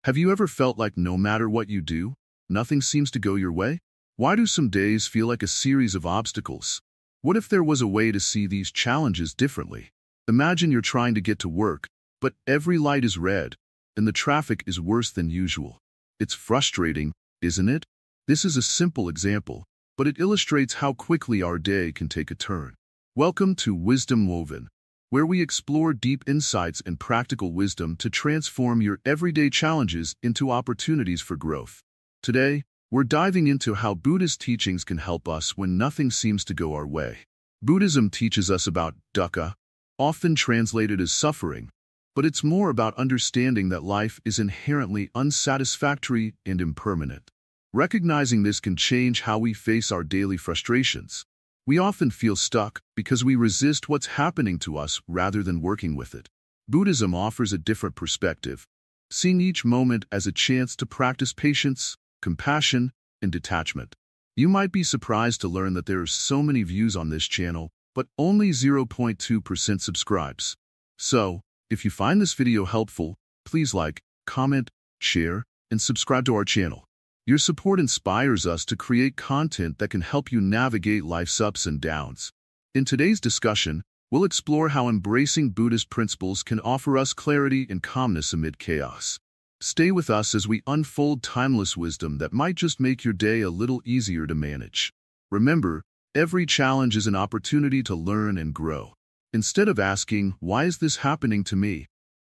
Have you ever felt like no matter what you do, nothing seems to go your way? Why do some days feel like a series of obstacles? What if there was a way to see these challenges differently? Imagine you're trying to get to work, but every light is red, and the traffic is worse than usual. It's frustrating, isn't it? This is a simple example, but it illustrates how quickly our day can take a turn. Welcome to Wisdom Woven, where we explore deep insights and practical wisdom to transform your everyday challenges into opportunities for growth. Today, we're diving into how Buddhist teachings can help us when nothing seems to go our way. Buddhism teaches us about dukkha, often translated as suffering, but it's more about understanding that life is inherently unsatisfactory and impermanent. Recognizing this can change how we face our daily frustrations. We often feel stuck because we resist what's happening to us rather than working with it. Buddhism offers a different perspective, seeing each moment as a chance to practice patience, compassion, and detachment. You might be surprised to learn that there are so many views on this channel, but only 0.2% subscribes. So, if you find this video helpful, please like, comment, share, and subscribe to our channel. Your support inspires us to create content that can help you navigate life's ups and downs. In today's discussion, we'll explore how embracing Buddhist principles can offer us clarity and calmness amid chaos. Stay with us as we unfold timeless wisdom that might just make your day a little easier to manage. Remember, every challenge is an opportunity to learn and grow. Instead of asking, "Why is this happening to me?"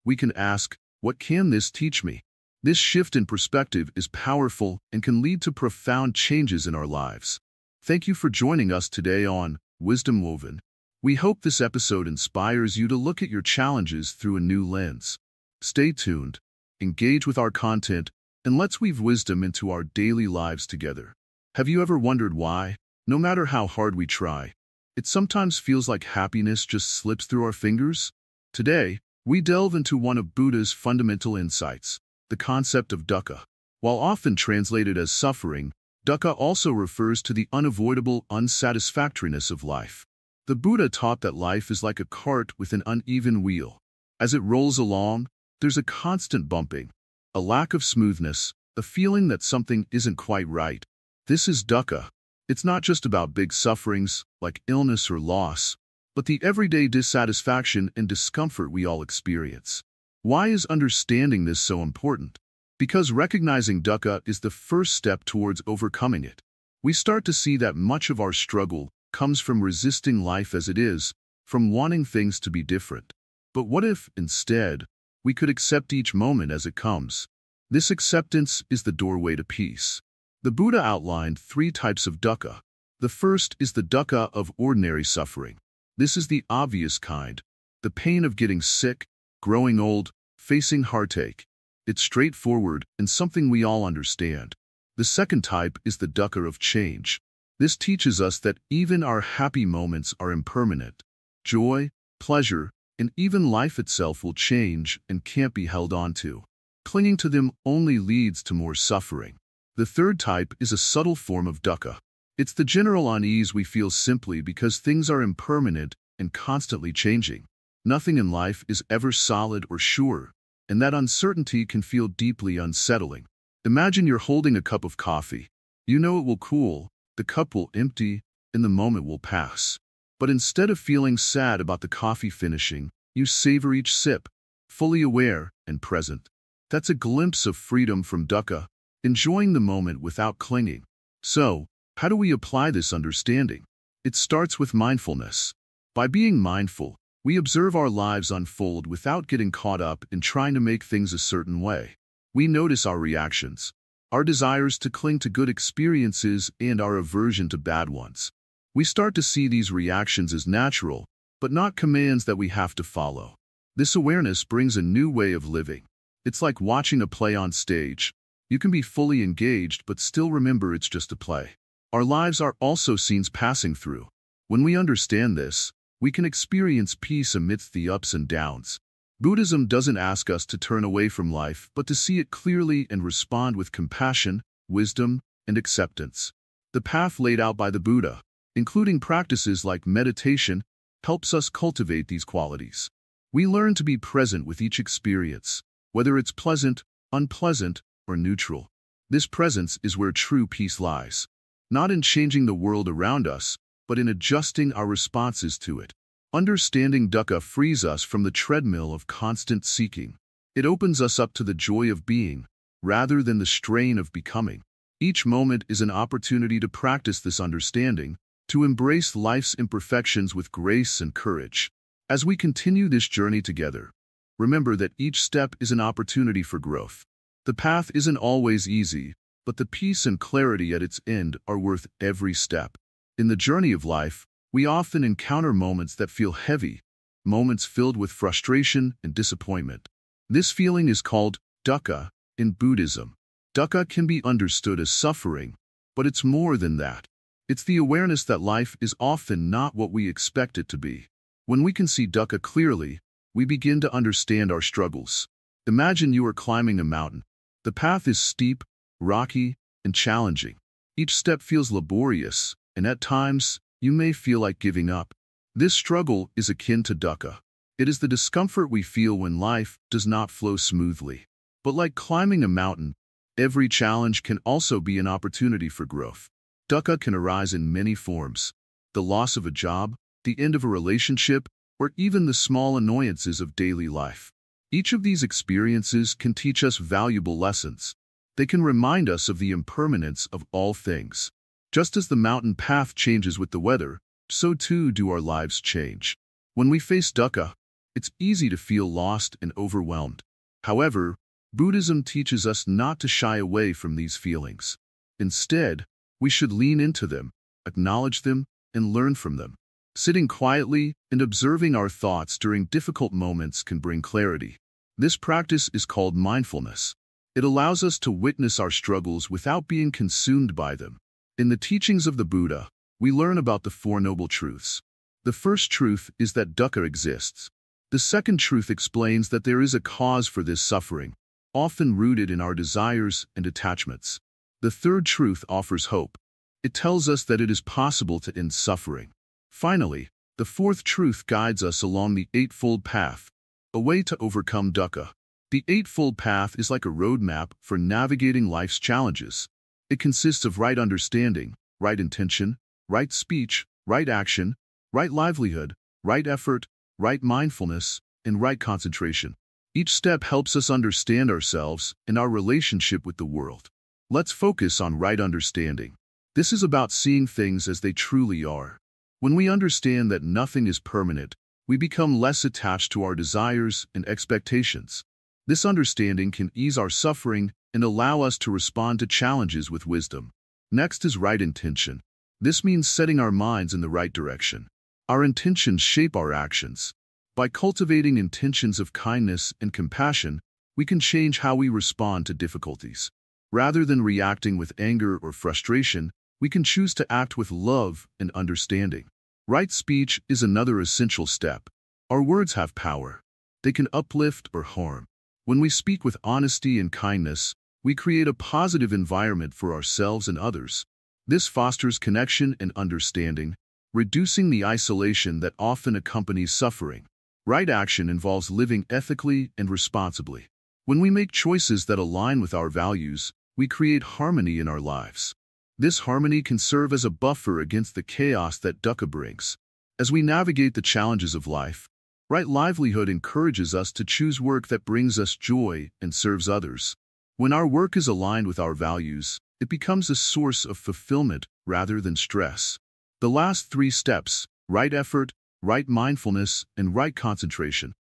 we can ask, "What can this teach me?" This shift in perspective is powerful and can lead to profound changes in our lives. Thank you for joining us today on Wisdom Woven. We hope this episode inspires you to look at your challenges through a new lens. Stay tuned, engage with our content, and let's weave wisdom into our daily lives together. Have you ever wondered why, no matter how hard we try, it sometimes feels like happiness just slips through our fingers? Today, we delve into one of Buddha's fundamental insights, the concept of dukkha. While often translated as suffering, dukkha also refers to the unavoidable unsatisfactoriness of life. The Buddha taught that life is like a cart with an uneven wheel. As it rolls along, there's a constant bumping, a lack of smoothness, a feeling that something isn't quite right. This is dukkha. It's not just about big sufferings, like illness or loss, but the everyday dissatisfaction and discomfort we all experience. Why is understanding this so important? Because recognizing dukkha is the first step towards overcoming it. We start to see that much of our struggle comes from resisting life as it is, from wanting things to be different. But what if, instead, we could accept each moment as it comes? This acceptance is the doorway to peace. The Buddha outlined 3 types of dukkha. The first is the dukkha of ordinary suffering. This is the obvious kind, the pain of getting sick, growing old, facing heartache. It's straightforward and something we all understand. The second type is the dukkha of change. This teaches us that even our happy moments are impermanent. Joy, pleasure, and even life itself will change and can't be held onto. Clinging to them only leads to more suffering. The third type is a subtle form of dukkha. It's the general unease we feel simply because things are impermanent and constantly changing. Nothing in life is ever solid or sure, and that uncertainty can feel deeply unsettling. Imagine you're holding a cup of coffee. You know it will cool, the cup will empty, and the moment will pass. But instead of feeling sad about the coffee finishing, you savor each sip, fully aware and present. That's a glimpse of freedom from dukkha, enjoying the moment without clinging. So, how do we apply this understanding? It starts with mindfulness. By being mindful, we observe our lives unfold without getting caught up in trying to make things a certain way. We notice our reactions, our desires to cling to good experiences and our aversion to bad ones. We start to see these reactions as natural, but not commands that we have to follow. This awareness brings a new way of living. It's like watching a play on stage. You can be fully engaged but still remember it's just a play. Our lives are also scenes passing through. When we understand this, we can experience peace amidst the ups and downs. Buddhism doesn't ask us to turn away from life, but to see it clearly and respond with compassion, wisdom, and acceptance. The path laid out by the Buddha, including practices like meditation, helps us cultivate these qualities. We learn to be present with each experience, whether it's pleasant, unpleasant, or neutral. This presence is where true peace lies. Not in changing the world around us, but in adjusting our responses to it. Understanding dukkha frees us from the treadmill of constant seeking. It opens us up to the joy of being, rather than the strain of becoming. Each moment is an opportunity to practice this understanding, to embrace life's imperfections with grace and courage. As we continue this journey together, remember that each step is an opportunity for growth. The path isn't always easy, but the peace and clarity at its end are worth every step. In the journey of life, we often encounter moments that feel heavy, moments filled with frustration and disappointment. This feeling is called dukkha in Buddhism. Dukkha can be understood as suffering, but it's more than that. It's the awareness that life is often not what we expect it to be. When we can see dukkha clearly, we begin to understand our struggles. Imagine you are climbing a mountain. The path is steep, rocky, and challenging. Each step feels laborious, and at times, you may feel like giving up. This struggle is akin to dukkha. It is the discomfort we feel when life does not flow smoothly. But like climbing a mountain, every challenge can also be an opportunity for growth. Dukkha can arise in many forms: the loss of a job, the end of a relationship, or even the small annoyances of daily life. Each of these experiences can teach us valuable lessons. They can remind us of the impermanence of all things. Just as the mountain path changes with the weather, so too do our lives change. When we face dukkha, it's easy to feel lost and overwhelmed. However, Buddhism teaches us not to shy away from these feelings. Instead, we should lean into them, acknowledge them, and learn from them. Sitting quietly and observing our thoughts during difficult moments can bring clarity. This practice is called mindfulness. It allows us to witness our struggles without being consumed by them. In the teachings of the Buddha, we learn about the Four Noble Truths. The first truth is that dukkha exists. The second truth explains that there is a cause for this suffering, often rooted in our desires and attachments. The third truth offers hope. It tells us that it is possible to end suffering. Finally, the fourth truth guides us along the Eightfold Path, a way to overcome dukkha. The Eightfold Path is like a roadmap for navigating life's challenges. It consists of right understanding, right intention, right speech, right action, right livelihood, right effort, right mindfulness, and right concentration. Each step helps us understand ourselves and our relationship with the world. Let's focus on right understanding. This is about seeing things as they truly are. When we understand that nothing is permanent, we become less attached to our desires and expectations. This understanding can ease our suffering and allow us to respond to challenges with wisdom. Next is right intention. This means setting our minds in the right direction. Our intentions shape our actions. By cultivating intentions of kindness and compassion, we can change how we respond to difficulties. Rather than reacting with anger or frustration, we can choose to act with love and understanding. Right speech is another essential step. Our words have power. They can uplift or harm. When we speak with honesty and kindness, we create a positive environment for ourselves and others. This fosters connection and understanding, reducing the isolation that often accompanies suffering. Right action involves living ethically and responsibly. When we make choices that align with our values, we create harmony in our lives. This harmony can serve as a buffer against the chaos that dukkha brings. As we navigate the challenges of life, right livelihood encourages us to choose work that brings us joy and serves others. When our work is aligned with our values, it becomes a source of fulfillment rather than stress. The last three steps, right effort, right mindfulness, and right concentration,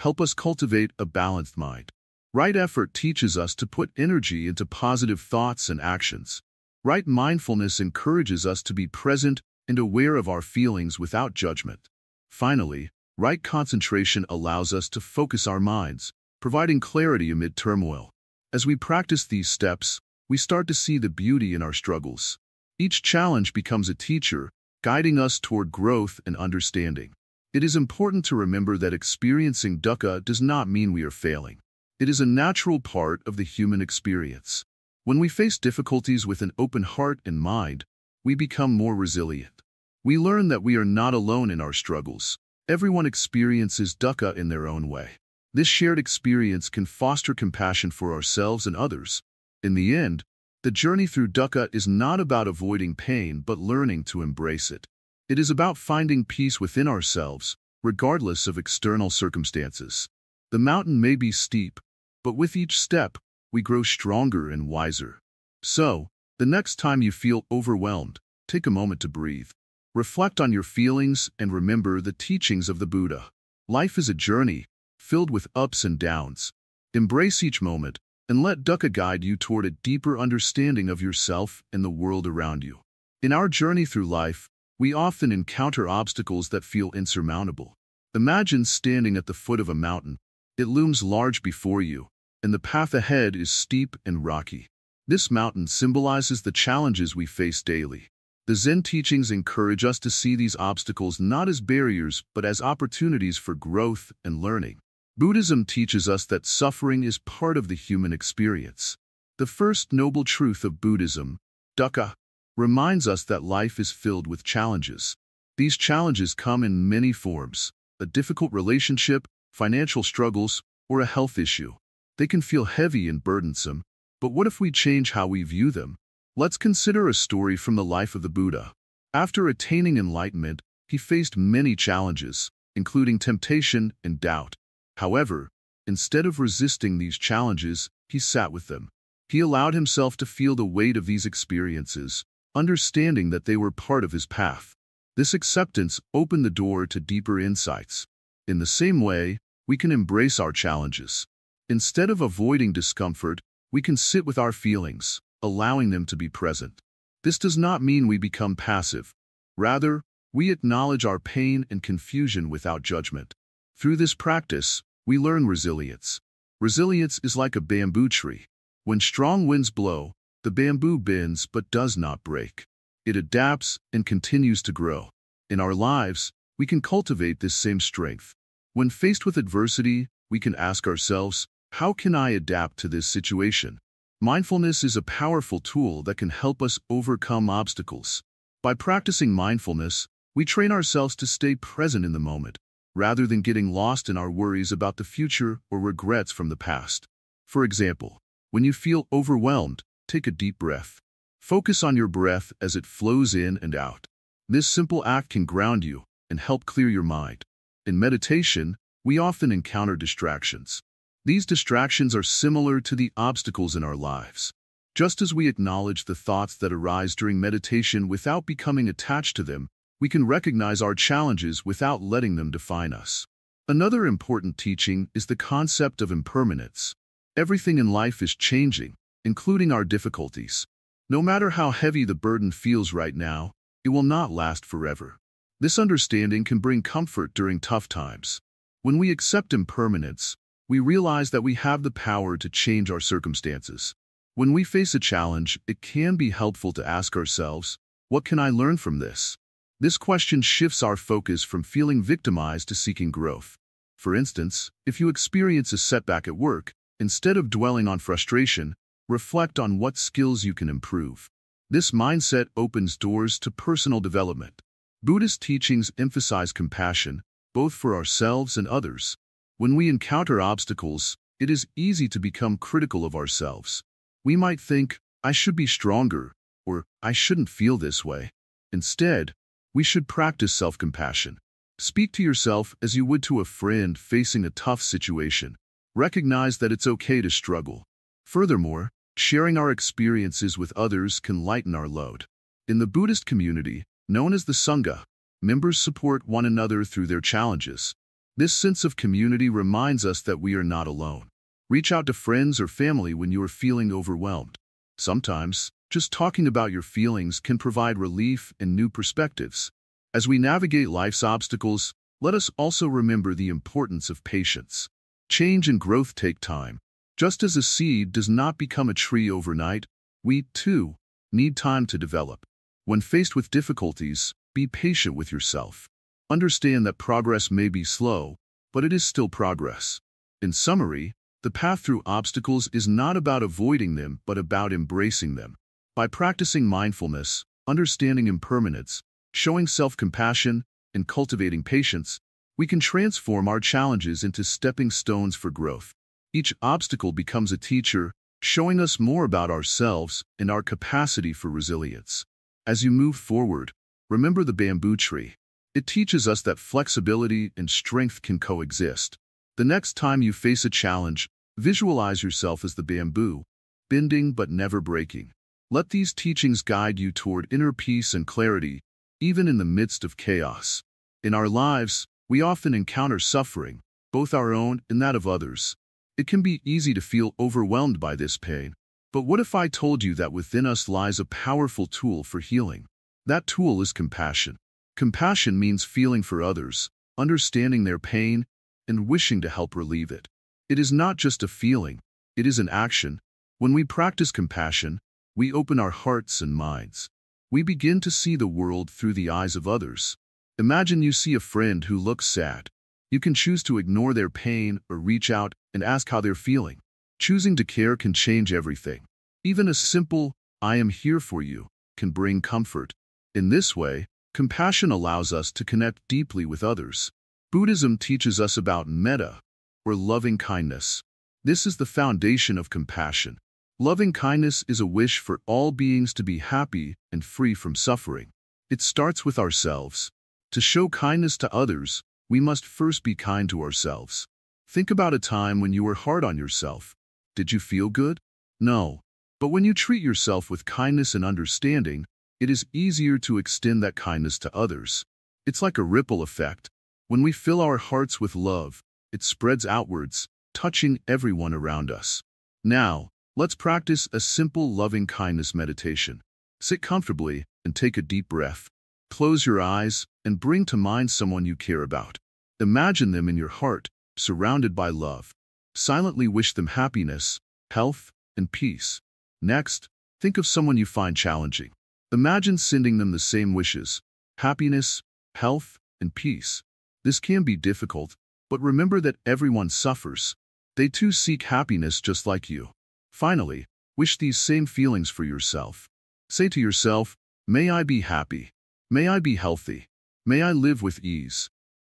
help us cultivate a balanced mind. Right effort teaches us to put energy into positive thoughts and actions. Right mindfulness encourages us to be present and aware of our feelings without judgment. Finally, right concentration allows us to focus our minds, providing clarity amid turmoil. As we practice these steps, we start to see the beauty in our struggles. Each challenge becomes a teacher, guiding us toward growth and understanding. It is important to remember that experiencing dukkha does not mean we are failing. It is a natural part of the human experience. When we face difficulties with an open heart and mind, we become more resilient. We learn that we are not alone in our struggles. Everyone experiences dukkha in their own way. This shared experience can foster compassion for ourselves and others. In the end, the journey through dukkha is not about avoiding pain but learning to embrace it. It is about finding peace within ourselves, regardless of external circumstances. The mountain may be steep, but with each step, we grow stronger and wiser. So, the next time you feel overwhelmed, take a moment to breathe. Reflect on your feelings and remember the teachings of the Buddha. Life is a journey, filled with ups and downs. Embrace each moment, and let dukkha guide you toward a deeper understanding of yourself and the world around you. In our journey through life, we often encounter obstacles that feel insurmountable. Imagine standing at the foot of a mountain. It looms large before you, and the path ahead is steep and rocky. This mountain symbolizes the challenges we face daily. The Zen teachings encourage us to see these obstacles not as barriers but as opportunities for growth and learning. Buddhism teaches us that suffering is part of the human experience. The first noble truth of Buddhism, dukkha, reminds us that life is filled with challenges. These challenges come in many forms: a difficult relationship, financial struggles, or a health issue. They can feel heavy and burdensome, but what if we change how we view them? Let's consider a story from the life of the Buddha. After attaining enlightenment, he faced many challenges, including temptation and doubt. However, instead of resisting these challenges, he sat with them. He allowed himself to feel the weight of these experiences, understanding that they were part of his path. This acceptance opened the door to deeper insights. In the same way, we can embrace our challenges. Instead of avoiding discomfort, we can sit with our feelings, allowing them to be present. This does not mean we become passive. Rather, we acknowledge our pain and confusion without judgment. Through this practice, we learn resilience. Resilience is like a bamboo tree. When strong winds blow, the bamboo bends but does not break. It adapts and continues to grow. In our lives, we can cultivate this same strength. When faced with adversity, we can ask ourselves, how can I adapt to this situation? Mindfulness is a powerful tool that can help us overcome obstacles. By practicing mindfulness, we train ourselves to stay present in the moment, rather than getting lost in our worries about the future or regrets from the past. For example, when you feel overwhelmed, take a deep breath. Focus on your breath as it flows in and out. This simple act can ground you and help clear your mind. In meditation, we often encounter distractions. These distractions are similar to the obstacles in our lives. Just as we acknowledge the thoughts that arise during meditation without becoming attached to them, we can recognize our challenges without letting them define us. Another important teaching is the concept of impermanence. Everything in life is changing, including our difficulties. No matter how heavy the burden feels right now, it will not last forever. This understanding can bring comfort during tough times. When we accept impermanence, we realize that we have the power to change our circumstances. When we face a challenge, it can be helpful to ask ourselves, what can I learn from this? This question shifts our focus from feeling victimized to seeking growth. For instance, if you experience a setback at work, instead of dwelling on frustration, reflect on what skills you can improve. This mindset opens doors to personal development. Buddhist teachings emphasize compassion, both for ourselves and others. When we encounter obstacles, it is easy to become critical of ourselves. We might think, I should be stronger, or I shouldn't feel this way. Instead, we should practice self-compassion. Speak to yourself as you would to a friend facing a tough situation. Recognize that it's okay to struggle. Furthermore, sharing our experiences with others can lighten our load. In the Buddhist community, known as the Sangha, members support one another through their challenges. This sense of community reminds us that we are not alone. Reach out to friends or family when you are feeling overwhelmed. Sometimes, just talking about your feelings can provide relief and new perspectives. As we navigate life's obstacles, let us also remember the importance of patience. Change and growth take time. Just as a seed does not become a tree overnight, we, too, need time to develop. When faced with difficulties, be patient with yourself. Understand that progress may be slow, but it is still progress. In summary, the path through obstacles is not about avoiding them but about embracing them. By practicing mindfulness, understanding impermanence, showing self-compassion, and cultivating patience, We can transform our challenges into stepping stones for growth. Each obstacle becomes a teacher, showing us more about ourselves and our capacity for resilience. As you move forward, remember the bamboo tree. It teaches us that flexibility and strength can coexist. The next time you face a challenge, visualize yourself as the bamboo, bending but never breaking. Let these teachings guide you toward inner peace and clarity, even in the midst of chaos. In our lives, we often encounter suffering, both our own and that of others. It can be easy to feel overwhelmed by this pain. But what if I told you that within us lies a powerful tool for healing? That tool is compassion. Compassion means feeling for others, understanding their pain, and wishing to help relieve it. It is not just a feeling, it is an action. When we practice compassion, we open our hearts and minds. We begin to see the world through the eyes of others. Imagine you see a friend who looks sad. You can choose to ignore their pain or reach out and ask how they're feeling. Choosing to care can change everything. Even a simple, "I am here for you," can bring comfort. In this way, compassion allows us to connect deeply with others. Buddhism teaches us about metta, or loving kindness. This is the foundation of compassion. Loving kindness is a wish for all beings to be happy and free from suffering. It starts with ourselves. To show kindness to others, we must first be kind to ourselves. Think about a time when you were hard on yourself. Did you feel good? No. But when you treat yourself with kindness and understanding, it is easier to extend that kindness to others. It's like a ripple effect. When we fill our hearts with love, it spreads outwards, touching everyone around us. Now, let's practice a simple loving kindness meditation. Sit comfortably and take a deep breath. Close your eyes and bring to mind someone you care about. Imagine them in your heart, surrounded by love. Silently wish them happiness, health, and peace. Next, think of someone you find challenging. Imagine sending them the same wishes: happiness, health, and peace. This can be difficult, but remember that everyone suffers. They too seek happiness just like you. Finally, wish these same feelings for yourself. Say to yourself, "May I be happy. May I be healthy. May I live with ease."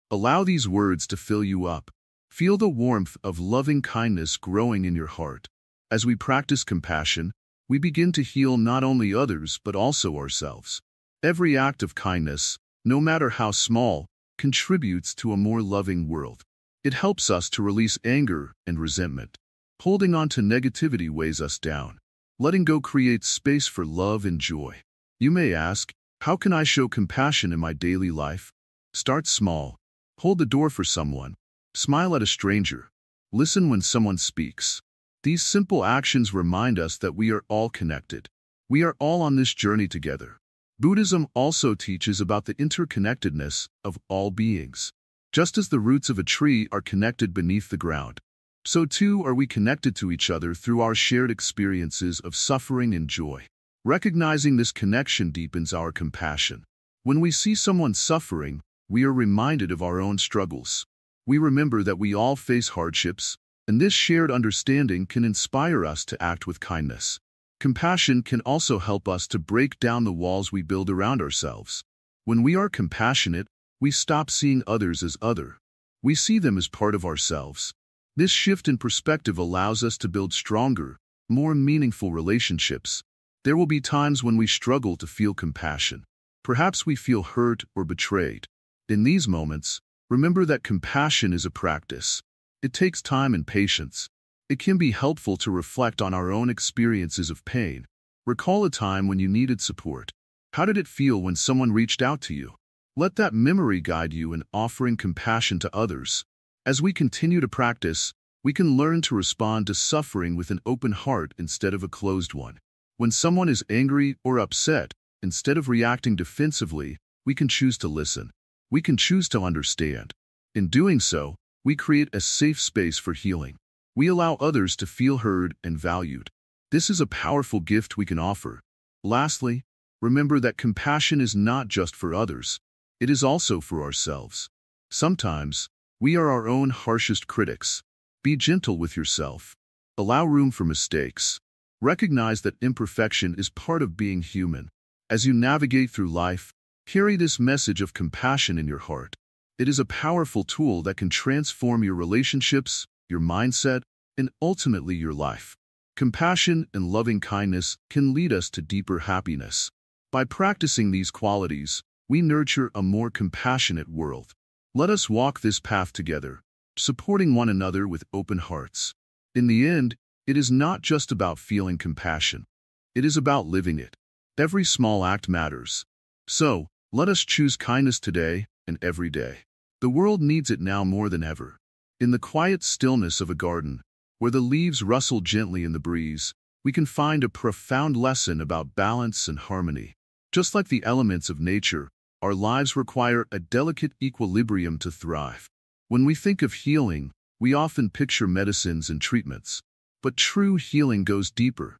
Allow these words to fill you up. Feel the warmth of loving kindness growing in your heart. As we practice compassion, we begin to heal not only others but also ourselves. Every act of kindness, no matter how small, contributes to a more loving world. It helps us to release anger and resentment. Holding on to negativity weighs us down. Letting go creates space for love and joy. You may ask, how can I show compassion in my daily life? Start small. Hold the door for someone. Smile at a stranger. Listen when someone speaks. These simple actions remind us that we are all connected. We are all on this journey together. Buddhism also teaches about the interconnectedness of all beings. Just as the roots of a tree are connected beneath the ground, so too are we connected to each other through our shared experiences of suffering and joy. Recognizing this connection deepens our compassion. When we see someone suffering, we are reminded of our own struggles. We remember that we all face hardships, and this shared understanding can inspire us to act with kindness. Compassion can also help us to break down the walls we build around ourselves. When we are compassionate, we stop seeing others as other. We see them as part of ourselves. This shift in perspective allows us to build stronger, more meaningful relationships. There will be times when we struggle to feel compassion. Perhaps we feel hurt or betrayed. In these moments, remember that compassion is a practice. It takes time and patience. It can be helpful to reflect on our own experiences of pain. Recall a time when you needed support. How did it feel when someone reached out to you? Let that memory guide you in offering compassion to others. As we continue to practice, we can learn to respond to suffering with an open heart instead of a closed one. When someone is angry or upset, instead of reacting defensively, we can choose to listen. We can choose to understand. In doing so, we create a safe space for healing. We allow others to feel heard and valued. This is a powerful gift we can offer. Lastly, remember that compassion is not just for others. It is also for ourselves. Sometimes, we are our own harshest critics. Be gentle with yourself. Allow room for mistakes. Recognize that imperfection is part of being human. As you navigate through life, carry this message of compassion in your heart. It is a powerful tool that can transform your relationships, your mindset, and ultimately your life. Compassion and loving kindness can lead us to deeper happiness. By practicing these qualities, we nurture a more compassionate world. Let us walk this path together, supporting one another with open hearts. In the end, it is not just about feeling compassion. It is about living it. Every small act matters. So, let us choose kindness today and every day. The world needs it now more than ever. In the quiet stillness of a garden, where the leaves rustle gently in the breeze, we can find a profound lesson about balance and harmony. Just like the elements of nature, our lives require a delicate equilibrium to thrive. When we think of healing, we often picture medicines and treatments. But true healing goes deeper.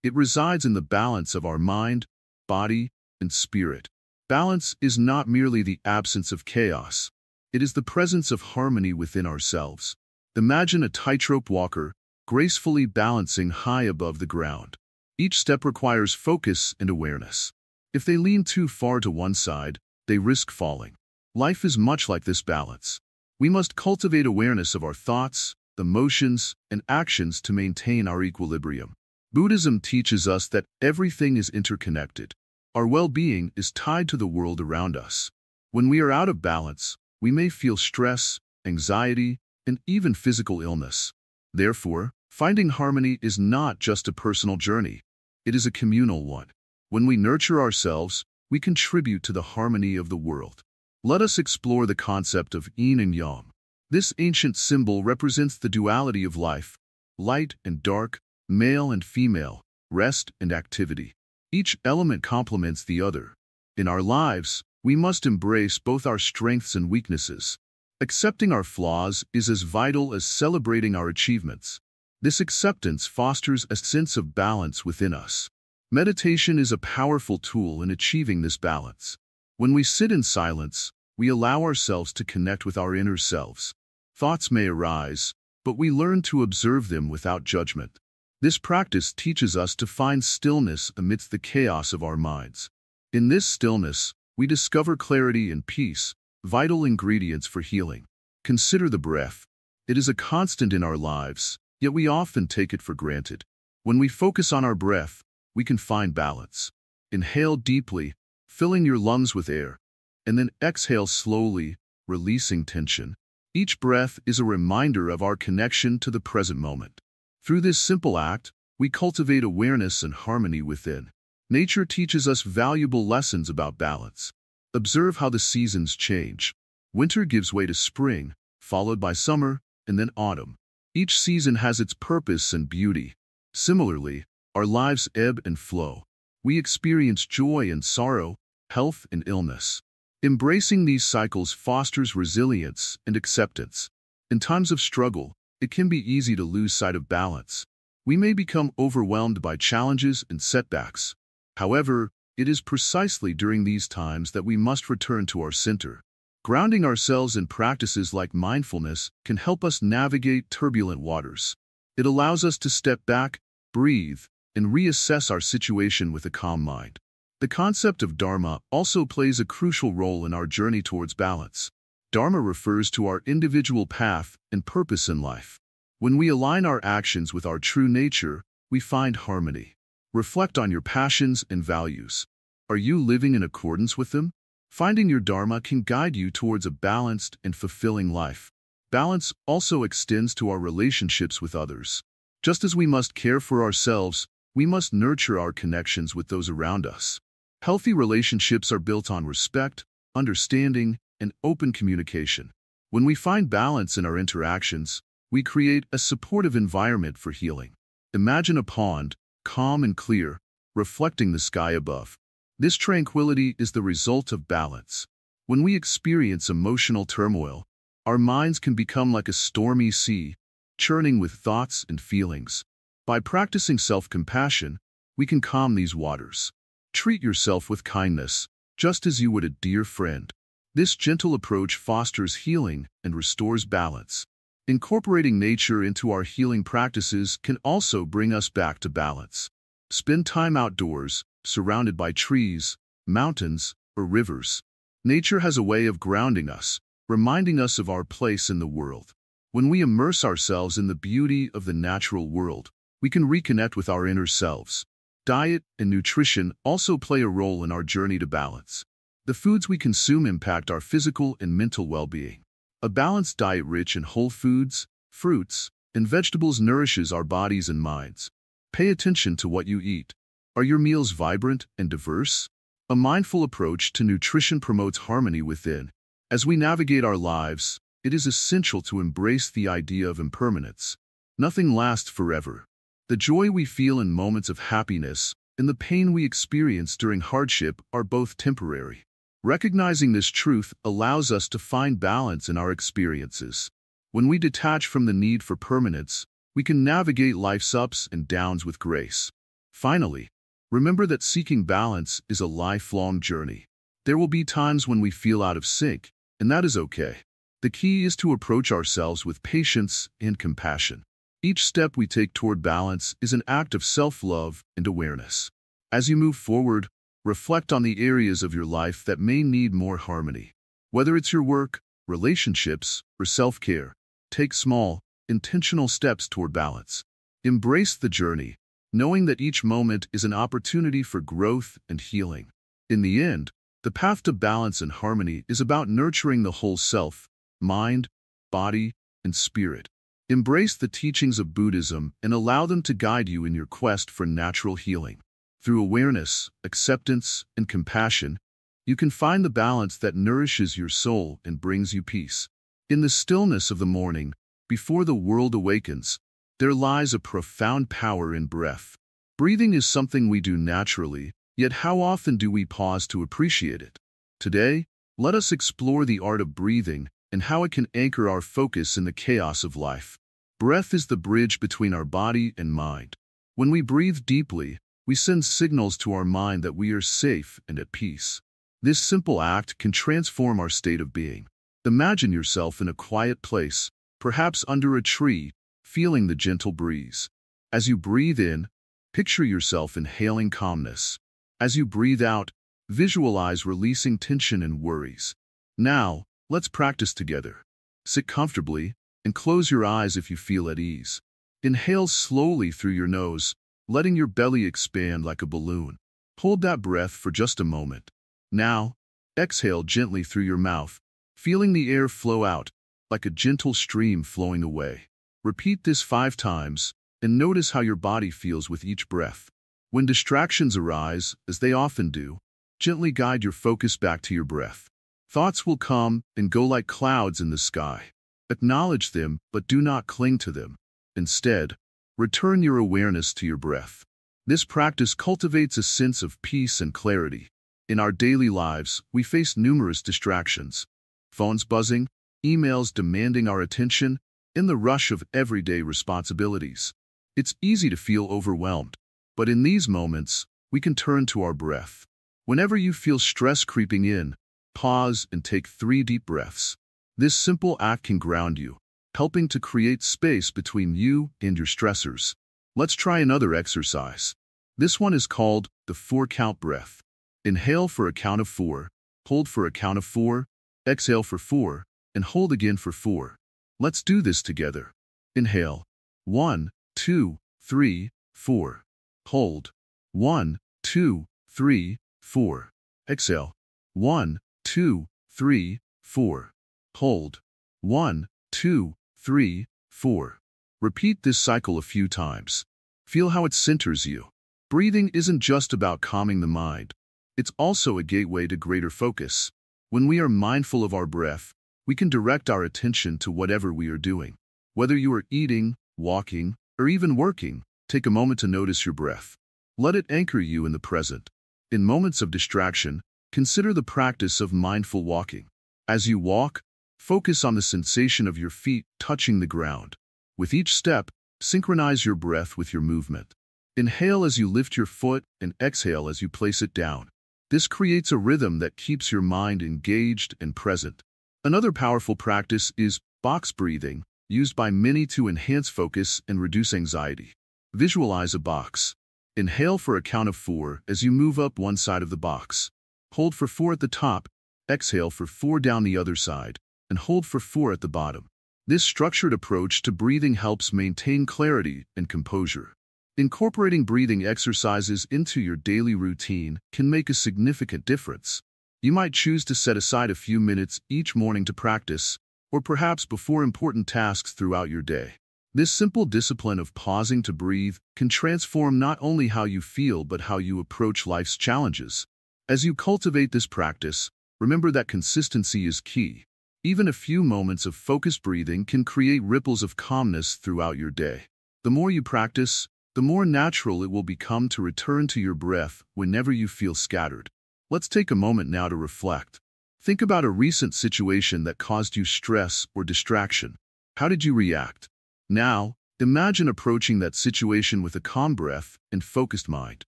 It resides in the balance of our mind, body, and spirit. Balance is not merely the absence of chaos. It is the presence of harmony within ourselves. Imagine a tightrope walker, gracefully balancing high above the ground. Each step requires focus and awareness. If they lean too far to one side, they risk falling. Life is much like this balance. We must cultivate awareness of our thoughts, emotions, and actions to maintain our equilibrium. Buddhism teaches us that everything is interconnected. Our well-being is tied to the world around us. When we are out of balance, we may feel stress, anxiety, and even physical illness. Therefore, finding harmony is not just a personal journey. It is a communal one. When we nurture ourselves, we contribute to the harmony of the world. Let us explore the concept of yin and yang. This ancient symbol represents the duality of life, light and dark, male and female, rest and activity. Each element complements the other. In our lives, we must embrace both our strengths and weaknesses. Accepting our flaws is as vital as celebrating our achievements. This acceptance fosters a sense of balance within us. Meditation is a powerful tool in achieving this balance. When we sit in silence, we allow ourselves to connect with our inner selves. Thoughts may arise, but we learn to observe them without judgment. This practice teaches us to find stillness amidst the chaos of our minds. In this stillness, we discover clarity and peace, vital ingredients for healing. Consider the breath. It is a constant in our lives, yet we often take it for granted. When we focus on our breath, we can find balance. Inhale deeply, filling your lungs with air, and then exhale slowly, releasing tension. Each breath is a reminder of our connection to the present moment. Through this simple act, we cultivate awareness and harmony within. Nature teaches us valuable lessons about balance. Observe how the seasons change. Winter gives way to spring, followed by summer, and then autumn. Each season has its purpose and beauty. Similarly, our lives ebb and flow. We experience joy and sorrow, health and illness. Embracing these cycles fosters resilience and acceptance. In times of struggle, it can be easy to lose sight of balance. We may become overwhelmed by challenges and setbacks. However, it is precisely during these times that we must return to our center. Grounding ourselves in practices like mindfulness can help us navigate turbulent waters. It allows us to step back, breathe, and reassess our situation with a calm mind. The concept of Dharma also plays a crucial role in our journey towards balance. Dharma refers to our individual path and purpose in life. When we align our actions with our true nature, we find harmony. Reflect on your passions and values. Are you living in accordance with them? Finding your Dharma can guide you towards a balanced and fulfilling life. Balance also extends to our relationships with others. Just as we must care for ourselves, we must nurture our connections with those around us. Healthy relationships are built on respect, understanding, and open communication. When we find balance in our interactions, we create a supportive environment for healing. Imagine a pond, calm and clear, reflecting the sky above. This tranquility is the result of balance. When we experience emotional turmoil, our minds can become like a stormy sea, churning with thoughts and feelings. By practicing self-compassion, we can calm these waters. Treat yourself with kindness, just as you would a dear friend. This gentle approach fosters healing and restores balance. Incorporating nature into our healing practices can also bring us back to balance. Spend time outdoors, surrounded by trees, mountains, or rivers. Nature has a way of grounding us, reminding us of our place in the world. When we immerse ourselves in the beauty of the natural world, we can reconnect with our inner selves. Diet and nutrition also play a role in our journey to balance. The foods we consume impact our physical and mental well-being. A balanced diet rich in whole foods, fruits, and vegetables nourishes our bodies and minds. Pay attention to what you eat. Are your meals vibrant and diverse? A mindful approach to nutrition promotes harmony within. As we navigate our lives, it is essential to embrace the idea of impermanence. Nothing lasts forever. The joy we feel in moments of happiness and the pain we experience during hardship are both temporary. Recognizing this truth allows us to find balance in our experiences. When we detach from the need for permanence, we can navigate life's ups and downs with grace. Finally, remember that seeking balance is a lifelong journey. There will be times when we feel out of sync, and that is okay. The key is to approach ourselves with patience and compassion. Each step we take toward balance is an act of self-love and awareness. As you move forward, reflect on the areas of your life that may need more harmony. Whether it's your work, relationships, or self-care, take small, intentional steps toward balance. Embrace the journey, knowing that each moment is an opportunity for growth and healing. In the end, the path to balance and harmony is about nurturing the whole self, mind, body, and spirit. Embrace the teachings of Buddhism and allow them to guide you in your quest for natural healing. Through awareness, acceptance, and compassion, you can find the balance that nourishes your soul and brings you peace. In the stillness of the morning, before the world awakens, there lies a profound power in breath. Breathing is something we do naturally, yet how often do we pause to appreciate it? Today, let us explore the art of breathing and how it can anchor our focus in the chaos of life. Breath is the bridge between our body and mind. When we breathe deeply, we send signals to our mind that we are safe and at peace. This simple act can transform our state of being. Imagine yourself in a quiet place, perhaps under a tree, feeling the gentle breeze. As you breathe in, picture yourself inhaling calmness. As you breathe out, visualize releasing tension and worries. Now, let's practice together. Sit comfortably and close your eyes if you feel at ease. Inhale slowly through your nose, letting your belly expand like a balloon. Hold that breath for just a moment. Now, exhale gently through your mouth, feeling the air flow out, like a gentle stream flowing away. Repeat this 5 times, and notice how your body feels with each breath. When distractions arise, as they often do, gently guide your focus back to your breath. Thoughts will come and go like clouds in the sky. Acknowledge them, but do not cling to them. Instead, return your awareness to your breath. This practice cultivates a sense of peace and clarity. In our daily lives, we face numerous distractions. Phones buzzing, emails demanding our attention, and the rush of everyday responsibilities. It's easy to feel overwhelmed, but in these moments, we can turn to our breath. Whenever you feel stress creeping in, pause and take 3 deep breaths. This simple act can ground you, helping to create space between you and your stressors. Let's try another exercise. This one is called the 4-count breath. Inhale for a count of 4, hold for a count of 4, exhale for 4, and hold again for 4. Let's do this together. Inhale. 1, 2, 3, 4. Hold. 1, 2, 3, 4. Exhale. 1, 2, 3, 4. Hold. 1, 2, 3, 4. Repeat this cycle a few times. Feel how it centers you. Breathing isn't just about calming the mind. It's also a gateway to greater focus. When we are mindful of our breath, we can direct our attention to whatever we are doing. Whether you are eating, walking, or even working, take a moment to notice your breath. Let it anchor you in the present. In moments of distraction, consider the practice of mindful walking. As you walk, focus on the sensation of your feet touching the ground. With each step, synchronize your breath with your movement. Inhale as you lift your foot and exhale as you place it down. This creates a rhythm that keeps your mind engaged and present. Another powerful practice is box breathing, used by many to enhance focus and reduce anxiety. Visualize a box. Inhale for a count of 4 as you move up one side of the box. Hold for 4 at the top, exhale for 4 down the other side. and hold for 4 at the bottom. This structured approach to breathing helps maintain clarity and composure. Incorporating breathing exercises into your daily routine can make a significant difference. You might choose to set aside a few minutes each morning to practice, or perhaps before important tasks throughout your day. This simple discipline of pausing to breathe can transform not only how you feel but how you approach life's challenges. As you cultivate this practice, remember that consistency is key. Even a few moments of focused breathing can create ripples of calmness throughout your day. The more you practice, the more natural it will become to return to your breath whenever you feel scattered. Let's take a moment now to reflect. Think about a recent situation that caused you stress or distraction. How did you react? Now, imagine approaching that situation with a calm breath and focused mind.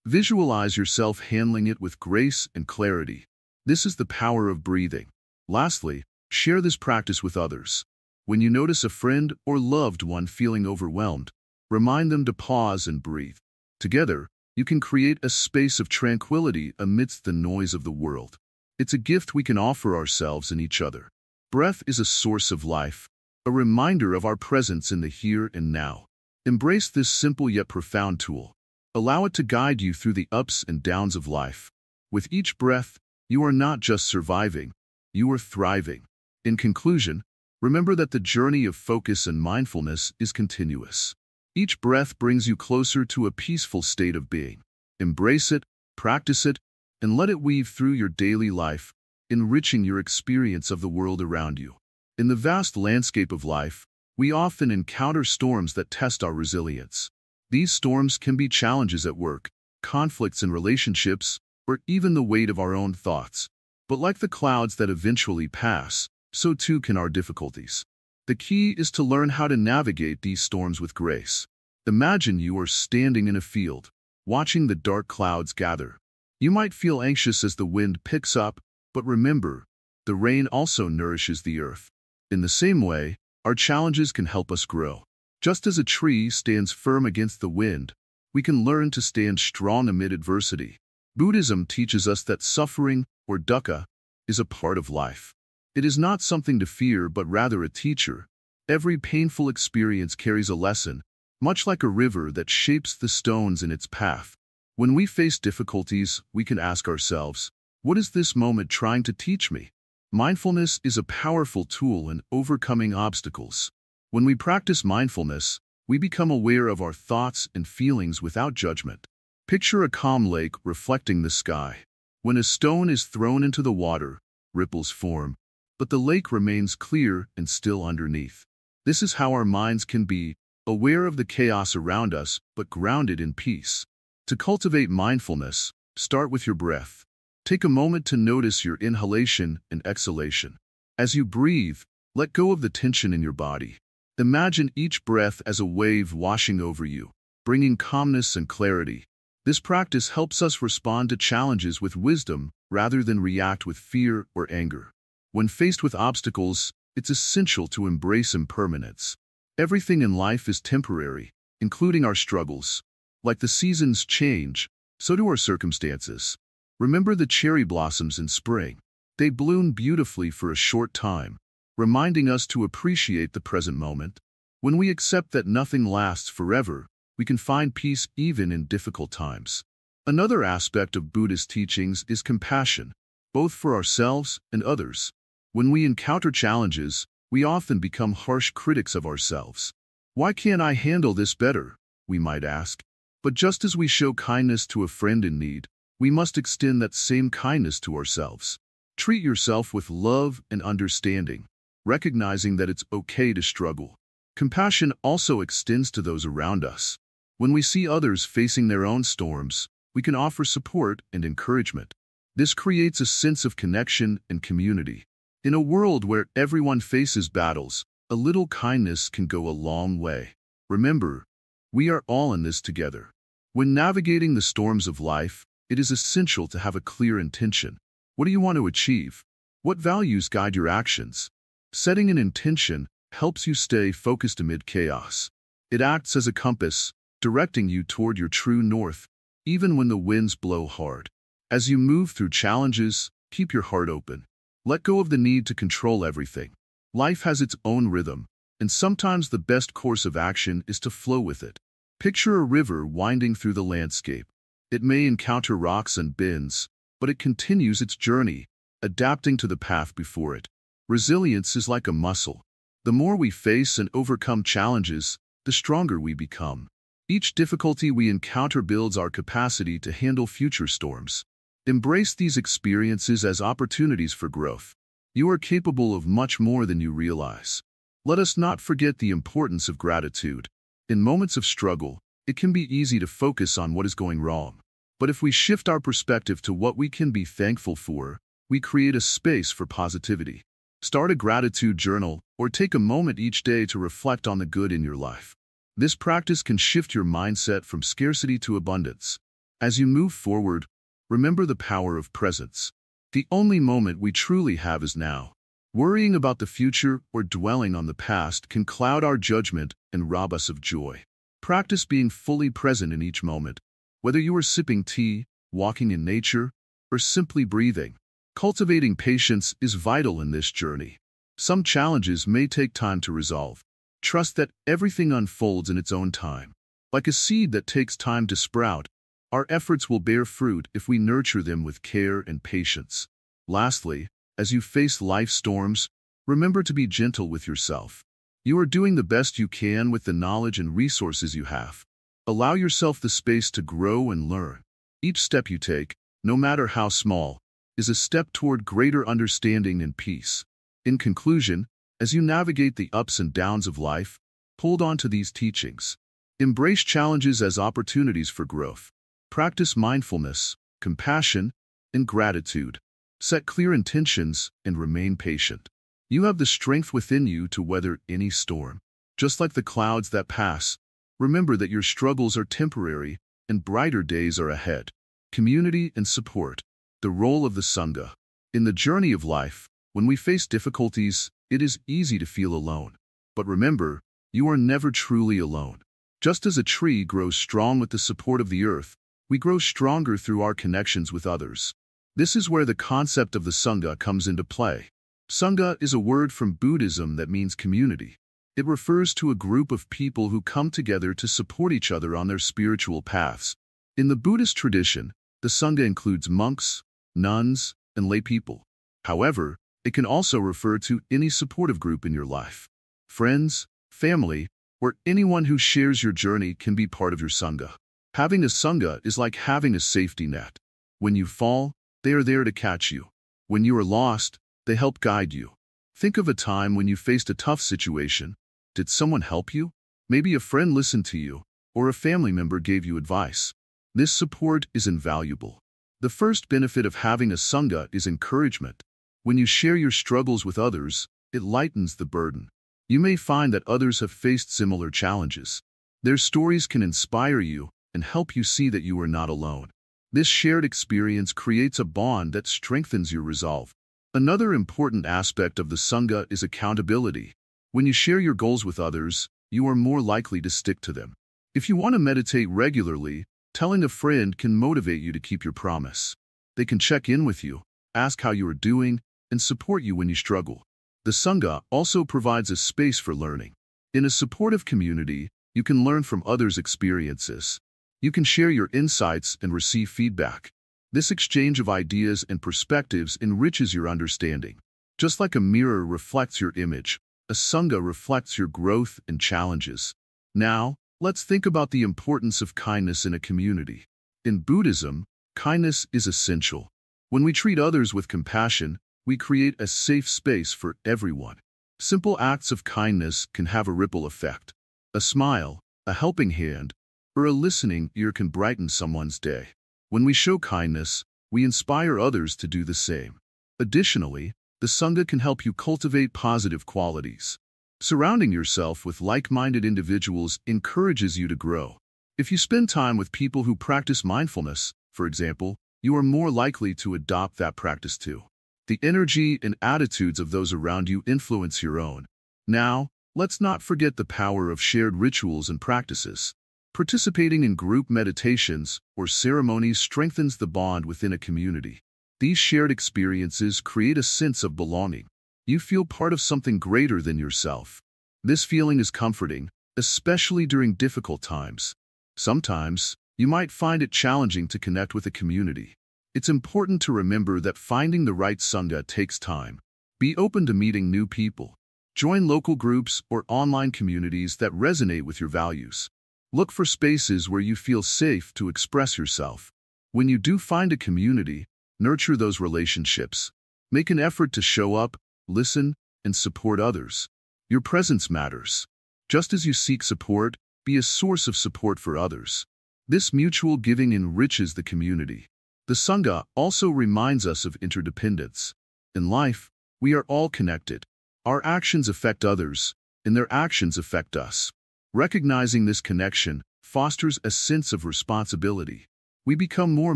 Visualize yourself handling it with grace and clarity. This is the power of breathing. Lastly, share this practice with others. When you notice a friend or loved one feeling overwhelmed, remind them to pause and breathe. Together, you can create a space of tranquility amidst the noise of the world. It's a gift we can offer ourselves and each other. Breath is a source of life, a reminder of our presence in the here and now. Embrace this simple yet profound tool. Allow it to guide you through the ups and downs of life. With each breath, you are not just surviving, you are thriving. In conclusion, remember that the journey of focus and mindfulness is continuous. Each breath brings you closer to a peaceful state of being. Embrace it, practice it, and let it weave through your daily life, enriching your experience of the world around you. In the vast landscape of life, we often encounter storms that test our resilience. These storms can be challenges at work, conflicts in relationships, or even the weight of our own thoughts. But like the clouds that eventually pass, so too can our difficulties. The key is to learn how to navigate these storms with grace. Imagine you are standing in a field, watching the dark clouds gather. You might feel anxious as the wind picks up, but remember, the rain also nourishes the earth. In the same way, our challenges can help us grow. Just as a tree stands firm against the wind, we can learn to stand strong amid adversity. Buddhism teaches us that suffering, or dukkha, is a part of life. It is not something to fear but rather a teacher. Every painful experience carries a lesson, much like a river that shapes the stones in its path. When we face difficulties, we can ask ourselves, what is this moment trying to teach me? Mindfulness is a powerful tool in overcoming obstacles. When we practice mindfulness, we become aware of our thoughts and feelings without judgment. Picture a calm lake reflecting the sky. When a stone is thrown into the water, ripples form, but the lake remains clear and still underneath. This is how our minds can be, aware of the chaos around us, but grounded in peace. To cultivate mindfulness, start with your breath. Take a moment to notice your inhalation and exhalation. As you breathe, let go of the tension in your body. Imagine each breath as a wave washing over you, bringing calmness and clarity. This practice helps us respond to challenges with wisdom rather than react with fear or anger. When faced with obstacles, it's essential to embrace impermanence. Everything in life is temporary, including our struggles. Like the seasons change, so do our circumstances. Remember the cherry blossoms in spring. They bloom beautifully for a short time, reminding us to appreciate the present moment. When we accept that nothing lasts forever, we can find peace even in difficult times. Another aspect of Buddhist teachings is compassion, both for ourselves and others. When we encounter challenges, we often become harsh critics of ourselves. Why can't I handle this better? We might ask. But just as we show kindness to a friend in need, we must extend that same kindness to ourselves. Treat yourself with love and understanding, recognizing that it's okay to struggle. Compassion also extends to those around us. When we see others facing their own storms, we can offer support and encouragement. This creates a sense of connection and community. In a world where everyone faces battles, a little kindness can go a long way. Remember, we are all in this together. When navigating the storms of life, it is essential to have a clear intention. What do you want to achieve? What values guide your actions? Setting an intention helps you stay focused amid chaos. It acts as a compass, directing you toward your true north, even when the winds blow hard. As you move through challenges, keep your heart open. Let go of the need to control everything. Life has its own rhythm, and sometimes the best course of action is to flow with it. Picture a river winding through the landscape. It may encounter rocks and bends, but it continues its journey, adapting to the path before it. Resilience is like a muscle. The more we face and overcome challenges, the stronger we become. Each difficulty we encounter builds our capacity to handle future storms. Embrace these experiences as opportunities for growth. You are capable of much more than you realize. Let us not forget the importance of gratitude. In moments of struggle, it can be easy to focus on what is going wrong. But if we shift our perspective to what we can be thankful for, we create a space for positivity. Start a gratitude journal or take a moment each day to reflect on the good in your life. This practice can shift your mindset from scarcity to abundance. As you move forward, remember the power of presence. The only moment we truly have is now. Worrying about the future or dwelling on the past can cloud our judgment and rob us of joy. Practice being fully present in each moment, whether you are sipping tea, walking in nature, or simply breathing. Cultivating patience is vital in this journey. Some challenges may take time to resolve. Trust that everything unfolds in its own time. Like a seed that takes time to sprout, our efforts will bear fruit if we nurture them with care and patience. Lastly, as you face life's storms, remember to be gentle with yourself. You are doing the best you can with the knowledge and resources you have. Allow yourself the space to grow and learn. Each step you take, no matter how small, is a step toward greater understanding and peace. In conclusion, as you navigate the ups and downs of life, hold on to these teachings. Embrace challenges as opportunities for growth. Practice mindfulness, compassion, and gratitude. Set clear intentions and remain patient. You have the strength within you to weather any storm. Just like the clouds that pass, remember that your struggles are temporary and brighter days are ahead. Community and support. The role of the Sangha. In the journey of life, when we face difficulties, it is easy to feel alone. But remember, you are never truly alone. Just as a tree grows strong with the support of the earth, we grow stronger through our connections with others. This is where the concept of the Sangha comes into play. Sangha is a word from Buddhism that means community. It refers to a group of people who come together to support each other on their spiritual paths. In the Buddhist tradition, the Sangha includes monks, nuns, and lay people. However, it can also refer to any supportive group in your life. Friends, family, or anyone who shares your journey can be part of your Sangha. Having a Sangha is like having a safety net. When you fall, they are there to catch you. When you are lost, they help guide you. Think of a time when you faced a tough situation. Did someone help you? Maybe a friend listened to you, or a family member gave you advice. This support is invaluable. The first benefit of having a Sangha is encouragement. When you share your struggles with others, it lightens the burden. You may find that others have faced similar challenges. Their stories can inspire you and help you see that you are not alone. This shared experience creates a bond that strengthens your resolve. Another important aspect of the Sangha is accountability. When you share your goals with others, you are more likely to stick to them. If you want to meditate regularly, telling a friend can motivate you to keep your promise. They can check in with you, ask how you are doing, and support you when you struggle. The Sangha also provides a space for learning. In a supportive community, you can learn from others' experiences. You can share your insights and receive feedback. This exchange of ideas and perspectives enriches your understanding. Just like a mirror reflects your image, a Sangha reflects your growth and challenges. Now, let's think about the importance of kindness in a community. In Buddhism, kindness is essential. When we treat others with compassion, we create a safe space for everyone. Simple acts of kindness can have a ripple effect. A smile, a helping hand, or a listening ear can brighten someone's day. When we show kindness, we inspire others to do the same. Additionally, the Sangha can help you cultivate positive qualities. Surrounding yourself with like-minded individuals encourages you to grow. If you spend time with people who practice mindfulness, for example, you are more likely to adopt that practice too. The energy and attitudes of those around you influence your own. Now, let's not forget the power of shared rituals and practices. Participating in group meditations or ceremonies strengthens the bond within a community. These shared experiences create a sense of belonging. You feel part of something greater than yourself. This feeling is comforting, especially during difficult times. Sometimes, you might find it challenging to connect with a community. It's important to remember that finding the right Sangha takes time. Be open to meeting new people. Join local groups or online communities that resonate with your values. Look for spaces where you feel safe to express yourself. When you do find a community, nurture those relationships. Make an effort to show up, listen, and support others. Your presence matters. Just as you seek support, be a source of support for others. This mutual giving enriches the community. The Sangha also reminds us of interdependence. In life, we are all connected. Our actions affect others, and their actions affect us. Recognizing this connection fosters a sense of responsibility. We become more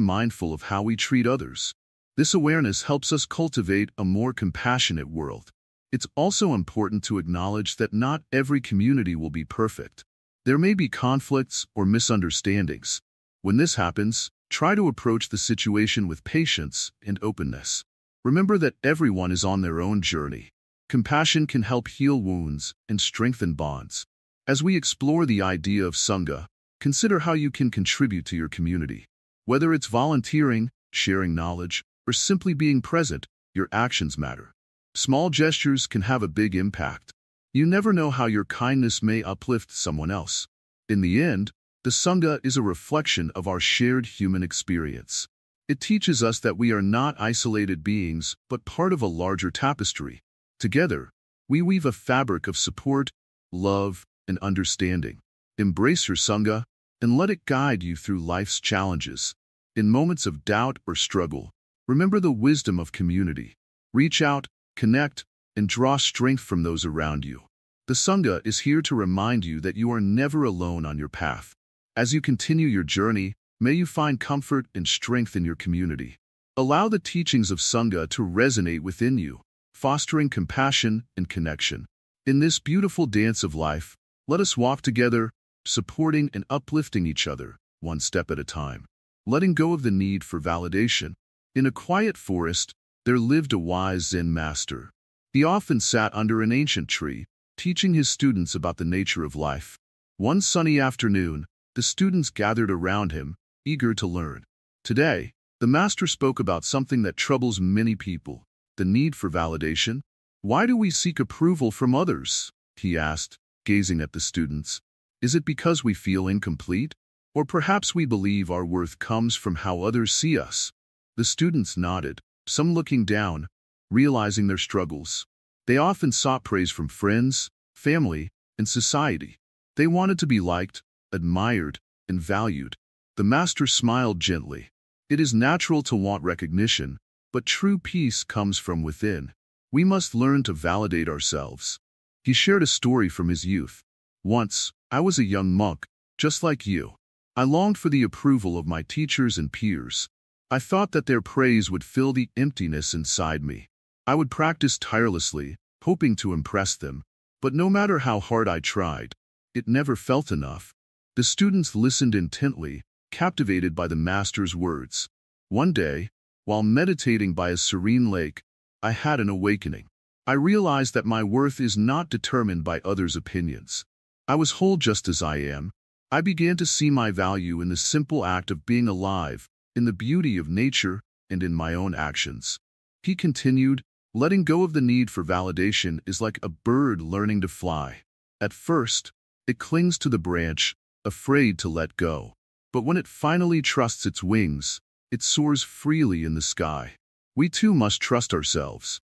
mindful of how we treat others. This awareness helps us cultivate a more compassionate world. It's also important to acknowledge that not every community will be perfect. There may be conflicts or misunderstandings. When this happens, try to approach the situation with patience and openness. Remember that everyone is on their own journey. Compassion can help heal wounds and strengthen bonds. As we explore the idea of Sangha, consider how you can contribute to your community. Whether it's volunteering, sharing knowledge, or simply being present, your actions matter. Small gestures can have a big impact. You never know how your kindness may uplift someone else. In the end, the Sangha is a reflection of our shared human experience. It teaches us that we are not isolated beings, but part of a larger tapestry. Together, we weave a fabric of support, love, and understanding. Embrace your Sangha and let it guide you through life's challenges. In moments of doubt or struggle, remember the wisdom of community. Reach out, connect, and draw strength from those around you. The Sangha is here to remind you that you are never alone on your path. As you continue your journey, may you find comfort and strength in your community. Allow the teachings of Sangha to resonate within you, fostering compassion and connection. In this beautiful dance of life, let us walk together, supporting and uplifting each other, one step at a time. Letting go of the need for validation. In a quiet forest, there lived a wise Zen master. He often sat under an ancient tree, teaching his students about the nature of life. One sunny afternoon, the students gathered around him, eager to learn. Today, the master spoke about something that troubles many people, the need for validation. Why do we seek approval from others? He asked, gazing at the students. Is it because we feel incomplete? Or perhaps we believe our worth comes from how others see us? The students nodded, some looking down, realizing their struggles. They often sought praise from friends, family, and society. They wanted to be liked, admired, and valued. The master smiled gently. It is natural to want recognition, but true peace comes from within. We must learn to validate ourselves. He shared a story from his youth. Once, I was a young monk, just like you. I longed for the approval of my teachers and peers. I thought that their praise would fill the emptiness inside me. I would practice tirelessly, hoping to impress them, but no matter how hard I tried, it never felt enough. The students listened intently, captivated by the master's words. One day, while meditating by a serene lake, I had an awakening. I realized that my worth is not determined by others' opinions. I was whole just as I am. I began to see my value in the simple act of being alive, in the beauty of nature, and in my own actions. He continued, letting go of the need for validation is like a bird learning to fly. At first, it clings to the branch, afraid to let go. But when it finally trusts its wings, it soars freely in the sky. We too must trust ourselves.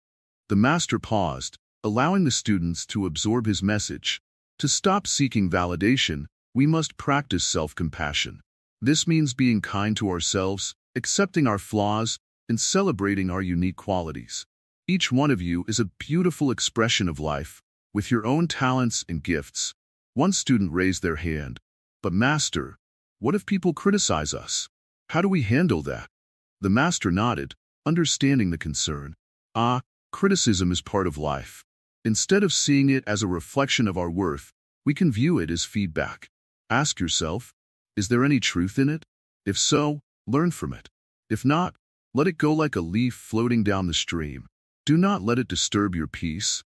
The master paused, allowing the students to absorb his message. To stop seeking validation, we must practice self-compassion. This means being kind to ourselves, accepting our flaws, and celebrating our unique qualities. Each one of you is a beautiful expression of life, with your own talents and gifts. One student raised their hand. But Master, what if people criticize us? How do we handle that? The master nodded, understanding the concern. Criticism is part of life. Instead of seeing it as a reflection of our worth, we can view it as feedback. Ask yourself, is there any truth in it? If so, learn from it. If not, Let it go like a leaf floating down the stream. Do not let it disturb your peace.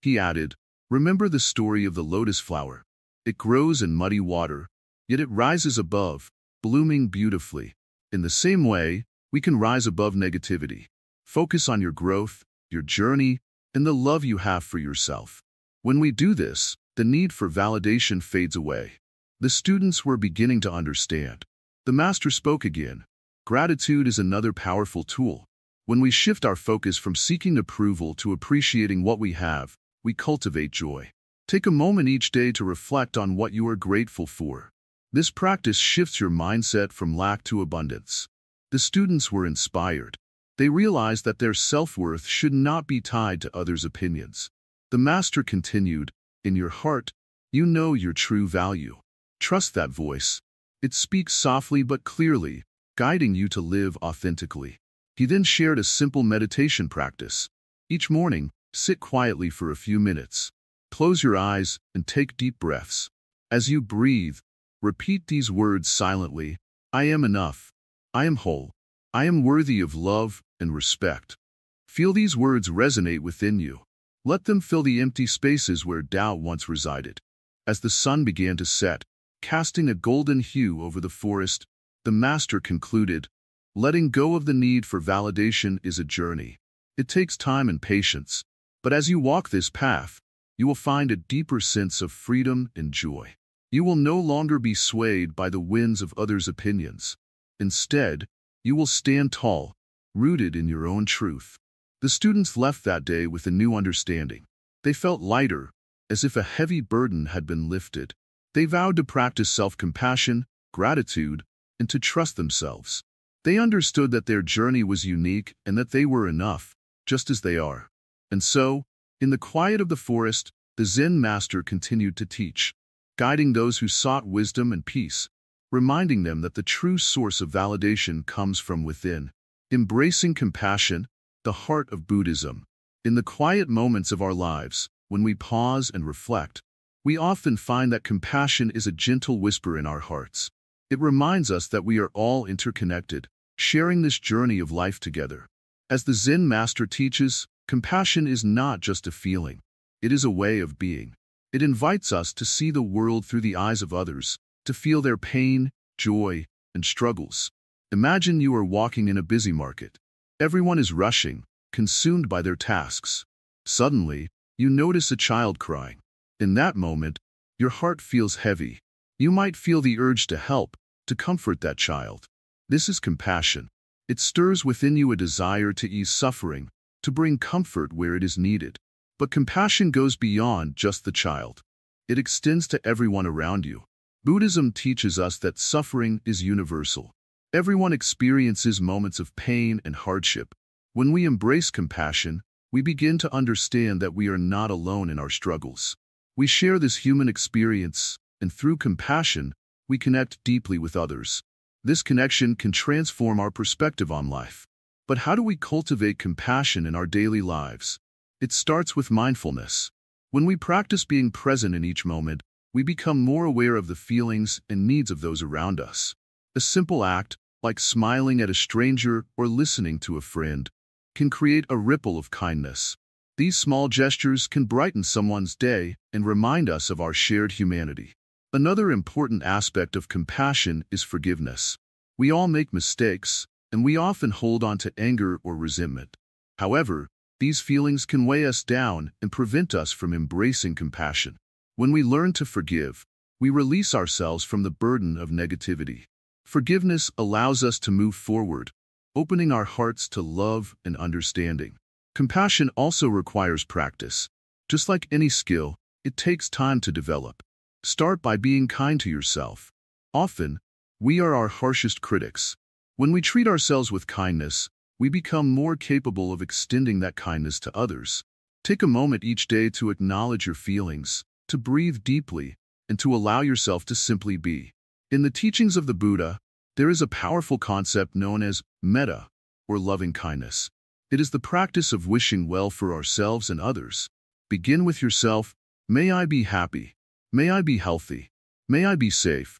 He added, remember the story of the lotus flower. It grows in muddy water, yet it rises above, blooming beautifully. In the same way, we can rise above negativity. Focus on your growth, your journey, and the love you have for yourself. When we do this, the need for validation fades away. The students were beginning to understand. The master spoke again. Gratitude is another powerful tool. When we shift our focus from seeking approval to appreciating what we have, we cultivate joy. Take a moment each day to reflect on what you are grateful for. This practice shifts your mindset from lack to abundance. The students were inspired. They realized that their self-worth should not be tied to others' opinions. The master continued, in your heart, you know your true value. Trust that voice. It speaks softly but clearly, guiding you to live authentically. He then shared a simple meditation practice. Each morning, sit quietly for a few minutes. Close your eyes and take deep breaths. As you breathe, repeat these words silently. I am enough. I am whole. I am worthy of love and respect. Feel these words resonate within you. Let them fill the empty spaces where doubt once resided. As the sun began to set, casting a golden hue over the forest, the master concluded, letting go of the need for validation is a journey. It takes time and patience, but as you walk this path, you will find a deeper sense of freedom and joy. You will no longer be swayed by the winds of others' opinions. Instead, you will stand tall, rooted in your own truth. The students left that day with a new understanding. They felt lighter, as if a heavy burden had been lifted. They vowed to practice self-compassion, gratitude, and to trust themselves. They understood that their journey was unique and that they were enough, just as they are. And so, in the quiet of the forest, the Zen master continued to teach, guiding those who sought wisdom and peace, reminding them that the true source of validation comes from within. Embracing compassion, the heart of Buddhism. In the quiet moments of our lives, when we pause and reflect, we often find that compassion is a gentle whisper in our hearts. It reminds us that we are all interconnected, sharing this journey of life together. As the Zen master teaches, compassion is not just a feeling. It is a way of being. It invites us to see the world through the eyes of others, to feel their pain, joy, and struggles. Imagine you are walking in a busy market. Everyone is rushing, consumed by their tasks. Suddenly, you notice a child crying. In that moment, your heart feels heavy. You might feel the urge to help, to comfort that child. This is compassion. It stirs within you a desire to ease suffering, to bring comfort where it is needed. But compassion goes beyond just the child. It extends to everyone around you. Buddhism teaches us that suffering is universal. Everyone experiences moments of pain and hardship. When we embrace compassion, we begin to understand that we are not alone in our struggles. We share this human experience, and through compassion, we connect deeply with others. This connection can transform our perspective on life. But how do we cultivate compassion in our daily lives? It starts with mindfulness. When we practice being present in each moment, we become more aware of the feelings and needs of those around us. A simple act, like smiling at a stranger or listening to a friend, can create a ripple of kindness. These small gestures can brighten someone's day and remind us of our shared humanity. Another important aspect of compassion is forgiveness. We all make mistakes, and we often hold on to anger or resentment. However, these feelings can weigh us down and prevent us from embracing compassion. When we learn to forgive, we release ourselves from the burden of negativity. Forgiveness allows us to move forward, opening our hearts to love and understanding. Compassion also requires practice. Just like any skill, it takes time to develop. Start by being kind to yourself. Often, we are our harshest critics. When we treat ourselves with kindness, we become more capable of extending that kindness to others. Take a moment each day to acknowledge your feelings, to breathe deeply, and to allow yourself to simply be. In the teachings of the Buddha, there is a powerful concept known as metta, or loving kindness. It is the practice of wishing well for ourselves and others. Begin with yourself. May I be happy. May I be healthy. May I be safe.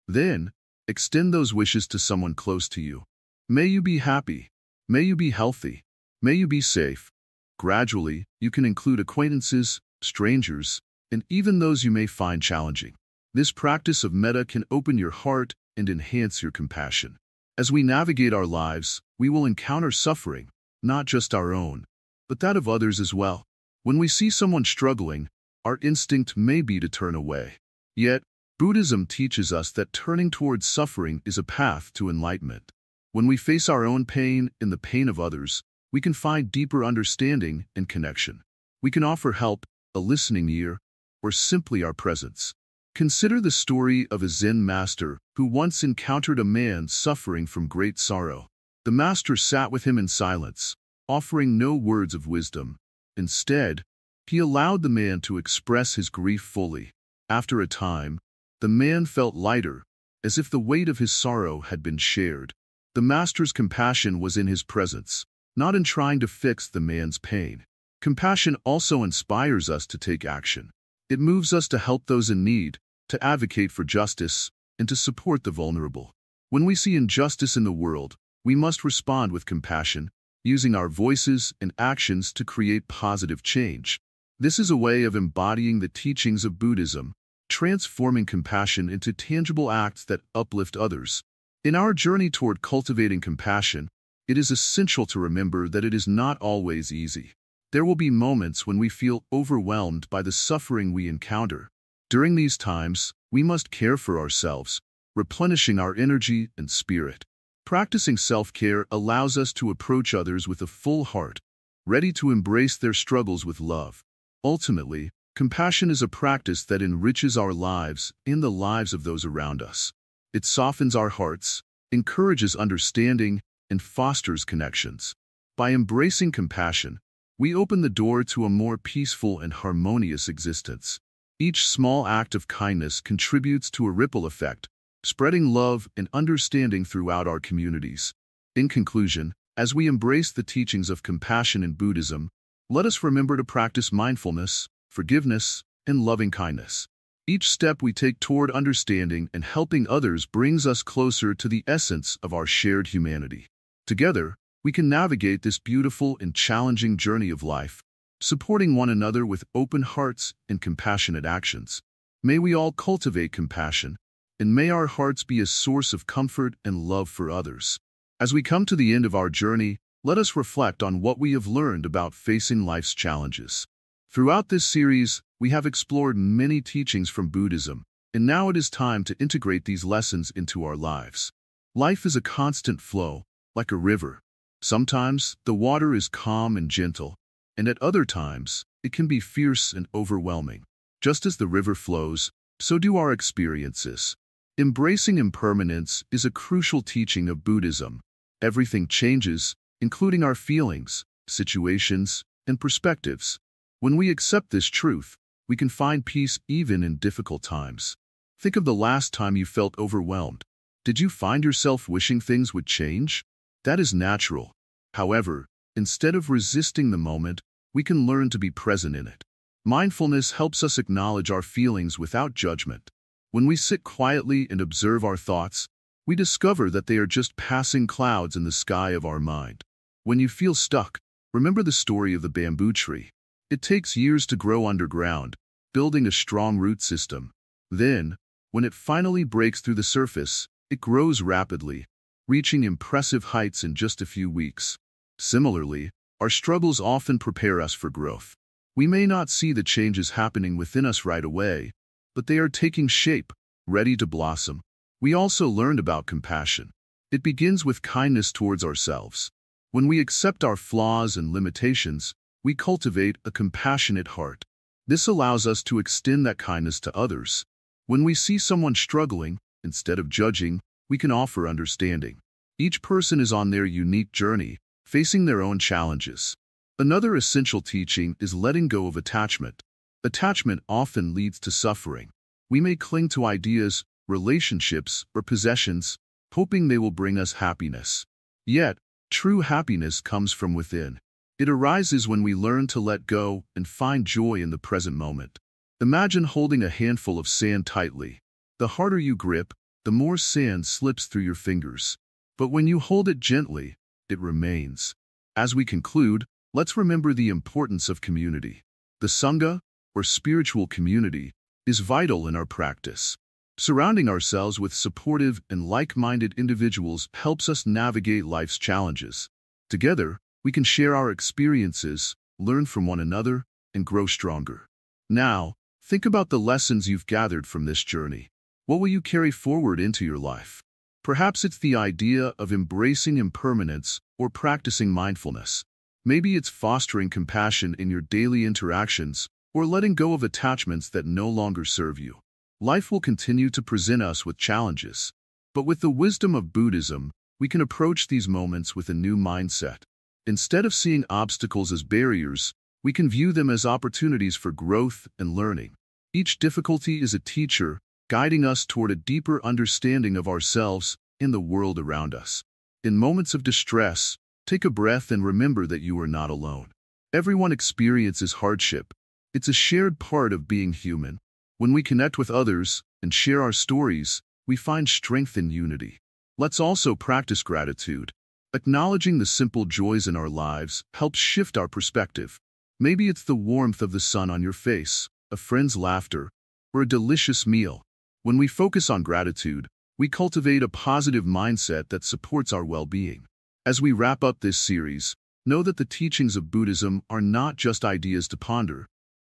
Then, extend those wishes to someone close to you. May you be happy. May you be healthy. May you be safe. Gradually, you can include acquaintances, strangers, and even those you may find challenging. This practice of metta can open your heart and enhance your compassion. As we navigate our lives, we will encounter suffering, not just our own, but that of others as well. When we see someone struggling, our instinct may be to turn away. Yet, Buddhism teaches us that turning towards suffering is a path to enlightenment. When we face our own pain and the pain of others, we can find deeper understanding and connection. We can offer help, a listening ear, or simply our presence. Consider the story of a Zen master who once encountered a man suffering from great sorrow. The master sat with him in silence, offering no words of wisdom. Instead, he allowed the man to express his grief fully. After a time, the man felt lighter, as if the weight of his sorrow had been shared. The master's compassion was in his presence, not in trying to fix the man's pain. Compassion also inspires us to take action. It moves us to help those in need, to advocate for justice, and to support the vulnerable. When we see injustice in the world, we must respond with compassion, using our voices and actions to create positive change. This is a way of embodying the teachings of Buddhism, transforming compassion into tangible acts that uplift others. In our journey toward cultivating compassion, it is essential to remember that it is not always easy. There will be moments when we feel overwhelmed by the suffering we encounter. During these times, we must care for ourselves, replenishing our energy and spirit. Practicing self-care allows us to approach others with a full heart, ready to embrace their struggles with love. Ultimately, compassion is a practice that enriches our lives and the lives of those around us. It softens our hearts, encourages understanding, and fosters connections. By embracing compassion, we open the door to a more peaceful and harmonious existence. Each small act of kindness contributes to a ripple effect, spreading love and understanding throughout our communities. In conclusion, as we embrace the teachings of compassion in Buddhism, let us remember to practice mindfulness, forgiveness, and loving kindness. Each step we take toward understanding and helping others brings us closer to the essence of our shared humanity. Together, we can navigate this beautiful and challenging journey of life, supporting one another with open hearts and compassionate actions. May we all cultivate compassion, and may our hearts be a source of comfort and love for others. As we come to the end of our journey, let us reflect on what we have learned about facing life's challenges. Throughout this series, we have explored many teachings from Buddhism, and now it is time to integrate these lessons into our lives. Life is a constant flow, like a river. Sometimes, the water is calm and gentle, and at other times, it can be fierce and overwhelming. Just as the river flows, so do our experiences. Embracing impermanence is a crucial teaching of Buddhism. Everything changes, including our feelings, situations, and perspectives. When we accept this truth, we can find peace even in difficult times. Think of the last time you felt overwhelmed. Did you find yourself wishing things would change? That is natural. However, instead of resisting the moment, we can learn to be present in it. Mindfulness helps us acknowledge our feelings without judgment. When we sit quietly and observe our thoughts, we discover that they are just passing clouds in the sky of our mind. When you feel stuck, remember the story of the bamboo tree. It takes years to grow underground, building a strong root system. Then, when it finally breaks through the surface, it grows rapidly, reaching impressive heights in just a few weeks. Similarly, our struggles often prepare us for growth. We may not see the changes happening within us right away, but they are taking shape, ready to blossom. We also learned about compassion. It begins with kindness towards ourselves. When we accept our flaws and limitations, we cultivate a compassionate heart. This allows us to extend that kindness to others. When we see someone struggling, instead of judging, we can offer understanding. Each person is on their unique journey, facing their own challenges. Another essential teaching is letting go of attachment. Attachment often leads to suffering. We may cling to ideas, relationships, or possessions, hoping they will bring us happiness. Yet, true happiness comes from within. It arises when we learn to let go and find joy in the present moment. Imagine holding a handful of sand tightly. The harder you grip, the more sand slips through your fingers. But when you hold it gently, it remains. As we conclude, let's remember the importance of community. The Sangha, or spiritual community, is vital in our practice. Surrounding ourselves with supportive and like-minded individuals helps us navigate life's challenges. Together, we can share our experiences, learn from one another, and grow stronger. Now, think about the lessons you've gathered from this journey. What will you carry forward into your life? Perhaps it's the idea of embracing impermanence or practicing mindfulness. Maybe it's fostering compassion in your daily interactions or letting go of attachments that no longer serve you. Life will continue to present us with challenges, but with the wisdom of Buddhism, we can approach these moments with a new mindset. Instead of seeing obstacles as barriers, we can view them as opportunities for growth and learning. Each difficulty is a teacher, guiding us toward a deeper understanding of ourselves and the world around us. In moments of distress, take a breath and remember that you are not alone. Everyone experiences hardship. It's a shared part of being human. When we connect with others and share our stories, we find strength in unity. Let's also practice gratitude. Acknowledging the simple joys in our lives helps shift our perspective. Maybe it's the warmth of the sun on your face, a friend's laughter, or a delicious meal. When we focus on gratitude, we cultivate a positive mindset that supports our well-being. As we wrap up this series, know that the teachings of Buddhism are not just ideas to ponder.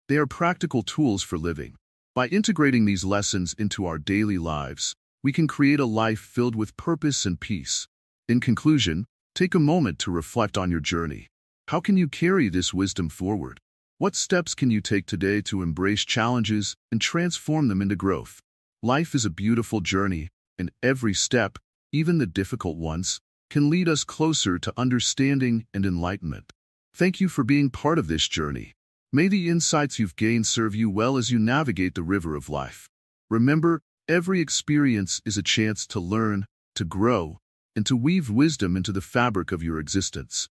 They are practical tools for living. By integrating these lessons into our daily lives, we can create a life filled with purpose and peace. In conclusion, take a moment to reflect on your journey. How can you carry this wisdom forward? What steps can you take today to embrace challenges and transform them into growth? Life is a beautiful journey, and every step, even the difficult ones, can lead us closer to understanding and enlightenment. Thank you for being part of this journey. May the insights you've gained serve you well as you navigate the river of life. Remember, every experience is a chance to learn, to grow, and to weave wisdom into the fabric of your existence.